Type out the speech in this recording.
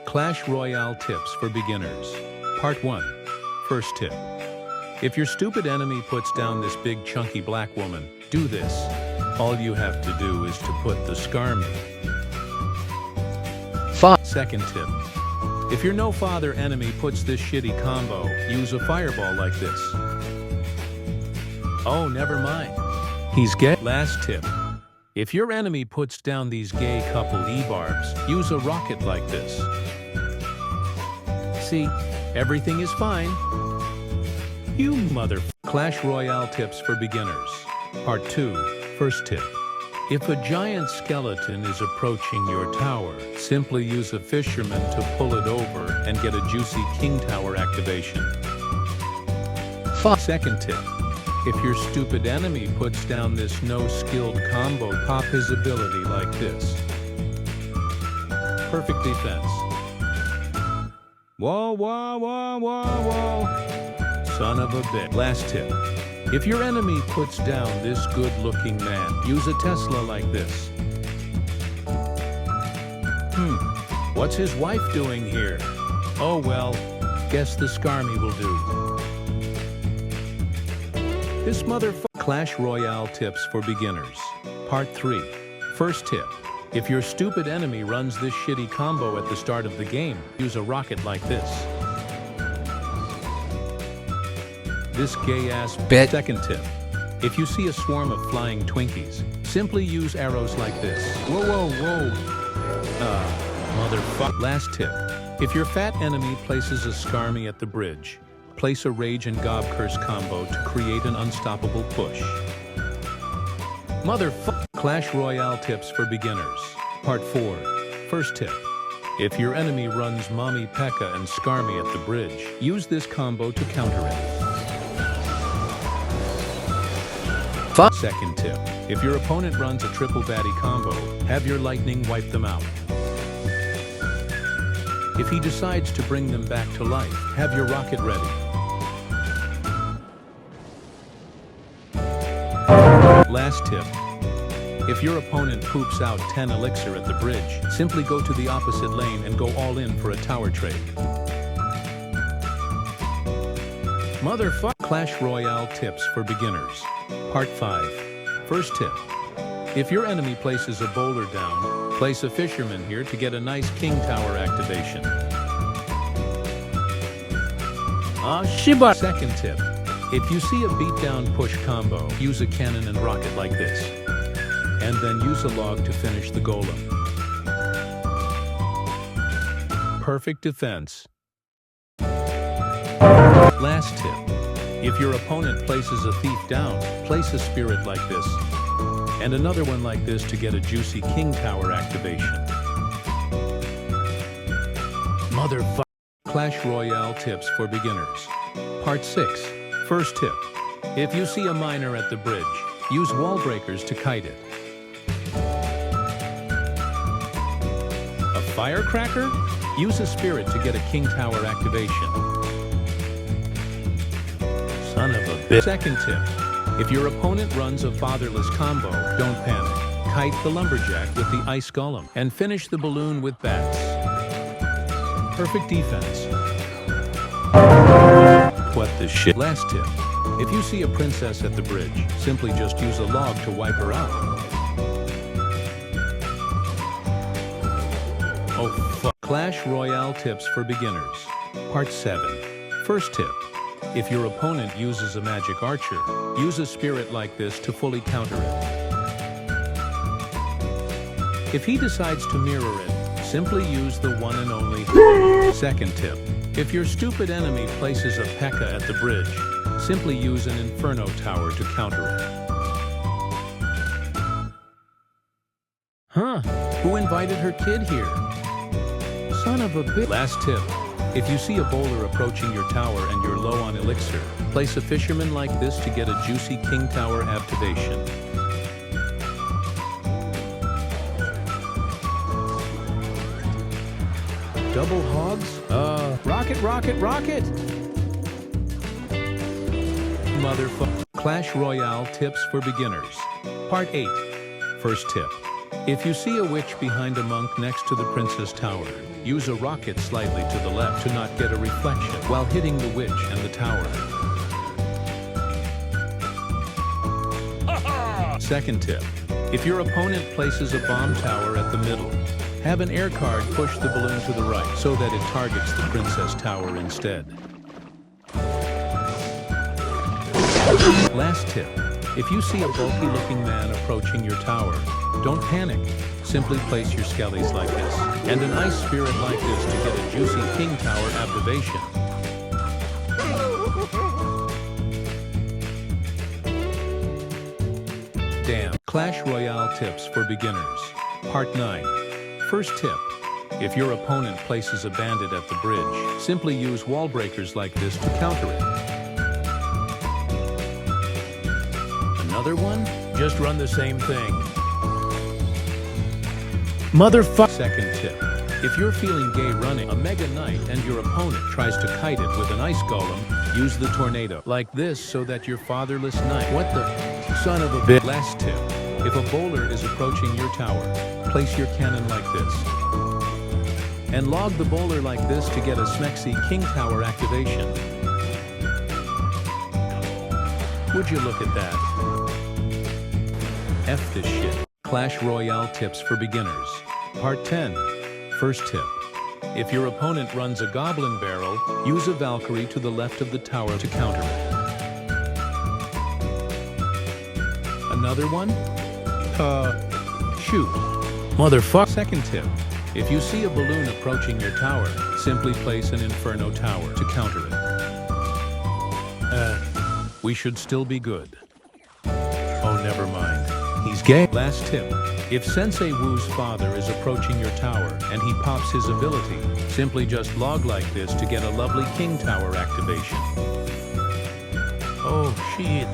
Clash Royale tips for beginners. Part 1. First tip. If your stupid enemy puts down this big chunky black woman, do this. All you have to do is to put the scarmy. Second tip. If your no-father enemy puts this shitty combo, use a fireball like this. Oh, never mind. He's gay. Last tip. If your enemy puts down these gay couple E-barbs, use a rocket like this. See, everything is fine. You mother... Clash Royale tips for beginners. Part 2. First tip. If a giant skeleton is approaching your tower, simply use a fisherman to pull it over and get a juicy King Tower activation. Second tip. If your stupid enemy puts down this no-skilled combo, pop his ability like this. Perfect defense. Whoa, whoa, whoa, whoa, whoa. Son of a bitch. Last tip. If your enemy puts down this good-looking man, use a Tesla like this. What's his wife doing here? Oh well, guess the scarmy will do. This motherfucker. Clash Royale tips for beginners. Part 3. First tip. If your stupid enemy runs this shitty combo at the start of the game, use a rocket like this. This gay-ass bitch. Second tip. If you see a swarm of flying Twinkies, simply use arrows like this. Whoa, whoa, whoa. Motherfucker. Last tip. If your fat enemy places a scarmy at the bridge, place a Rage and Gob Curse combo to create an unstoppable push. Motherfucker. Clash Royale tips for beginners. Part 4. First tip. If your enemy runs Mommy Pekka and Scarmy at the bridge, use this combo to counter it. Second tip. If your opponent runs a triple baddie combo, have your lightning wipe them out. If he decides to bring them back to life, have your rocket ready. Last tip. If your opponent poops out 10 elixir at the bridge, simply go to the opposite lane and go all in for a tower trade. Motherfuck. Clash Royale tips for beginners. Part 5. First tip. If your enemy places a boulder down, place a fisherman here to get a nice King Tower activation. Shiba. Second tip. If you see a beatdown push combo, use a cannon and rocket like this. And then use a log to finish the golem. Perfect defense. Last tip. If your opponent places a thief down, place a spirit like this. And another one like this to get a juicy King Tower activation. Motherfucker. Clash Royale tips for beginners. Part 6. First tip. If you see a miner at the bridge, use wall breakers to kite it. A firecracker? Use a spirit to get a King Tower activation. Son of a bitch. Second tip. If your opponent runs a fatherless combo, don't panic. Kite the lumberjack with the ice golem and finish the balloon with bats. Perfect defense. What the shit? Last tip. If you see a princess at the bridge, simply just use a log to wipe her out. Oh fuck. Clash Royale tips for beginners. Part 7. First tip. If your opponent uses a magic archer, use a spirit like this to fully counter it. If he decides to mirror it, simply use the one and only. Second tip. If your stupid enemy places a Pekka at the bridge, simply use an Inferno Tower to counter it. Who invited her kid here? Son of a bitch. Last tip. If you see a bowler approaching your tower and you're low on elixir, place a fisherman like this to get a juicy King Tower activation. Double hogs? Rocket, rocket, rocket! Motherfucker. Clash Royale tips for beginners. Part 8. First tip. If you see a witch behind a monk next to the princess tower, use a rocket slightly to the left to not get a reflection while hitting the witch and the tower. Second tip, if your opponent places a bomb tower at the middle, have an air card push the balloon to the right so that it targets the princess tower instead. Last tip, if you see a bulky-looking man approaching your tower, don't panic. Simply place your skellies like this and an ice spirit like this to get a juicy king tower activation. Damn. Clash Royale tips for beginners. Part 9. First tip. If your opponent places a bandit at the bridge, simply use wall breakers like this to counter it. Another one? Just run the same thing. Motherfucker. Second tip. If you're feeling gay running a mega knight and your opponent tries to kite it with an ice golem, use the tornado like this so that your fatherless knight. What the son of a bitch. Last tip. If a bowler is approaching your tower, place your cannon like this. And log the bowler like this to get a smexy king tower activation. Would you look at that? F this shit. Clash Royale tips for beginners. Part 10. First tip. If your opponent runs a goblin barrel, use a Valkyrie to the left of the tower to counter it. Another one? Shoot. Motherfucker. Second tip. If you see a balloon approaching your tower, simply place an inferno tower to counter it. We should still be good. Oh, never mind. He's gay. Last tip. If Sensei Wu's father is approaching your tower and he pops his ability, simply just log like this to get a lovely king tower activation. Oh, shit.